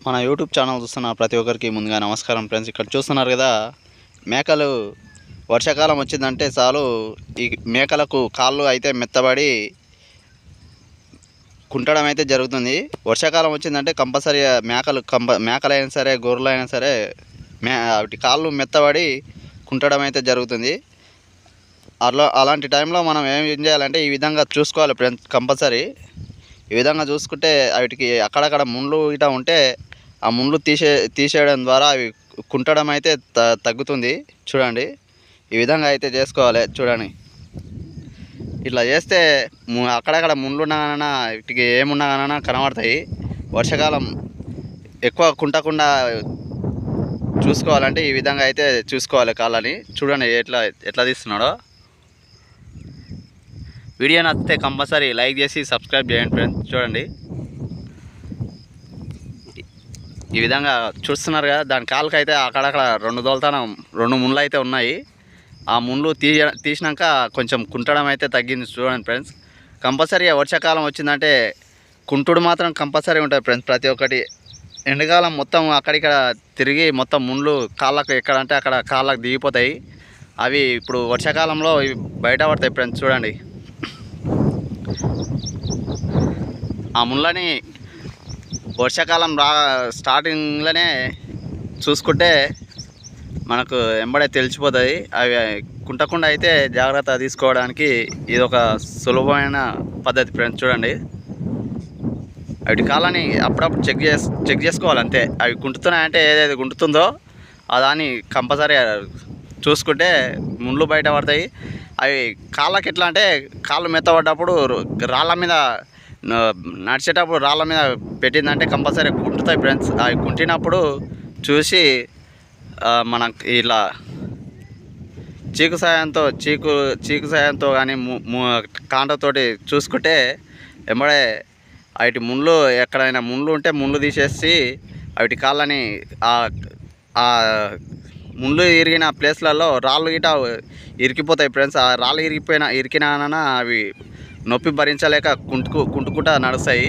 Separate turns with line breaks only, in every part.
మన YouTube channel చూస్తున్న ప్రతి ఒక్కరికి ముందుగా నమస్కారం ఫ్రెండ్స్. ఇక్కడ చూస్తున్నారు కదా, మేకలు వర్షాకాలం వచ్చిందంటే చాలు ఈ మేకలకు కాళ్ళు అయితే మెత్తబడి కుంటడం అయితే జరుగుతుంది. వర్షాకాలం వచ్చిందంటే కంపల్సరీగా మేకలైనా సరే గొర్రెలైనా సరే వాటి కాళ్ళు మెత్తబడి కుంటడం అయితే జరుగుతుంది. అలాంటి టైంలో మనం ఏం చేయాలంటే ఈ విధంగా చూసుకోవాలి ఫ్రెండ్స్. కంపల్సరీ ఈ విధంగా చూసుకుంటే వాటికి అక్కడక్కడ ముళ్ళు ఇట ఉంటే ఆ ముళ్ళు తీసేయడం ద్వారా అవి కుంటడం అయితే తగ్గుతుంది. చూడండి, ఈ విధంగా అయితే చేసుకోవాలి. చూడండి, ఇట్లా చేస్తే అక్కడక్కడ ముళ్ళు ఉన్నాగానైనా వీటికి ఏమున్నాగానైనా కనబడతాయి. వర్షాకాలం ఎక్కువ కుంటకుండా చూసుకోవాలంటే ఈ విధంగా అయితే చూసుకోవాలి కాళ్ళని. చూడండి ఎట్లా తీస్తున్నాడో. వీడియో నచ్చితే కంపల్సరీ లైక్ చేసి సబ్స్క్రైబ్ చేయండి ఫ్రెండ్స్. చూడండి, ఈ విధంగా చూస్తున్నారు కదా, దాని కాళ్ళకి అయితే అక్కడక్కడ రెండు ముళ్ళు అయితే ఉన్నాయి. ఆ ముళ్ళు తీసినాక కొంచెం కుంటడం అయితే తగ్గింది. చూడండి ఫ్రెండ్స్, కంపల్సరీ వర్షాకాలం వచ్చిందంటే కుంటుడు మాత్రం కంపల్సరీ ఉంటుంది ఫ్రెండ్స్. ప్రతి ఒక్కటి ఎండాకాలం మొత్తం అక్కడిక్కడ తిరిగి మొత్తం ముళ్ళు కాళ్ళకు ఎక్కడంటే అక్కడ కాళ్ళకు దిగిపోతాయి. అవి ఇప్పుడు వర్షాకాలంలో బయట పడతాయి ఫ్రెండ్స్. చూడండి, ఆ ముళ్ళని వర్షాకాలం స్టార్టింగ్లోనే చూసుకుంటే మనకు ఎంబడే తెలిసిపోతుంది. అవి కుంటకుండా అయితే జాగ్రత్త తీసుకోవడానికి ఇది ఒక సులభమైన పద్ధతి ఫ్రెండ్స్. చూడండి, వాటి కాళ్ళని అప్పుడప్పుడు చెక్ చేసుకోవాలి అంతే. అవి కుంటుతున్నాయంటే ఏదైతే కుంటుతుందో దాన్ని కంపల్సరీ చూసుకుంటే ముళ్ళు బయట పడతాయి. అవి కాళ్ళకి ఎట్లా అంటే కాళ్ళు మెత్తబడ్డప్పుడు రాళ్ళ మీద నడిచేటప్పుడు రాళ్ళ మీద పెట్టిందంటే కంపల్సరీ కుంటుతాయి ఫ్రెండ్స్. అవి కుంటినప్పుడు చూసి మనకు ఇలా చీకు సాయంతో కానీ కాంటతోటి చూసుకుంటే ఎంబడే వాటి ముళ్ళు ఎక్కడైనా ముళ్ళు ఉంటే ముళ్ళు తీసేసి వాటి కాళ్ళని ఆ ముళ్ళు ఇరిగిన ప్లేస్లలో రాళ్ళు గిట ఇరికిపోతాయి ఫ్రెండ్స్. ఆ రాళ్ళు ఇరికినా అవి నొప్పి భరించలేక కుంటుకుంటా నడుస్తాయి.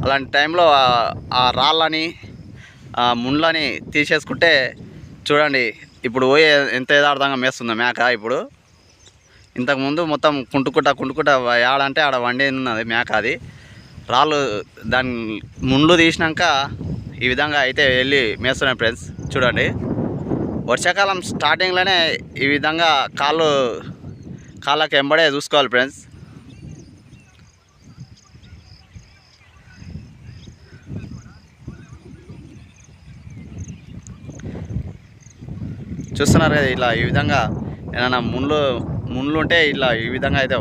అలాంటి టైంలో ఆ రాళ్ళని ఆ ముళ్ళని తీసేసుకుంటే చూడండి, ఇప్పుడు పోయి ఎంత యథార్థంగా మేస్తుందో మేక. ఇప్పుడు ఇంతకుముందు మొత్తం కుంటుకుంటా ఆడంటే ఆడ వండి ఉన్నది మేక. అది రాళ్ళు దాని ముళ్ళు తీసినాక ఈ విధంగా అయితే వెళ్ళి మేస్తున్నాయి ఫ్రెండ్స్. చూడండి, వర్షాకాలం స్టార్టింగ్లోనే ఈ విధంగా కాళ్ళకి ఎంబడే చూసుకోవాలి ఫ్రెండ్స్. చూస్తున్నారు కదా, ఇలా ఈ విధంగా ఏమైనా ముళ్ళు ఉంటే ఇలా ఈ విధంగా అయితే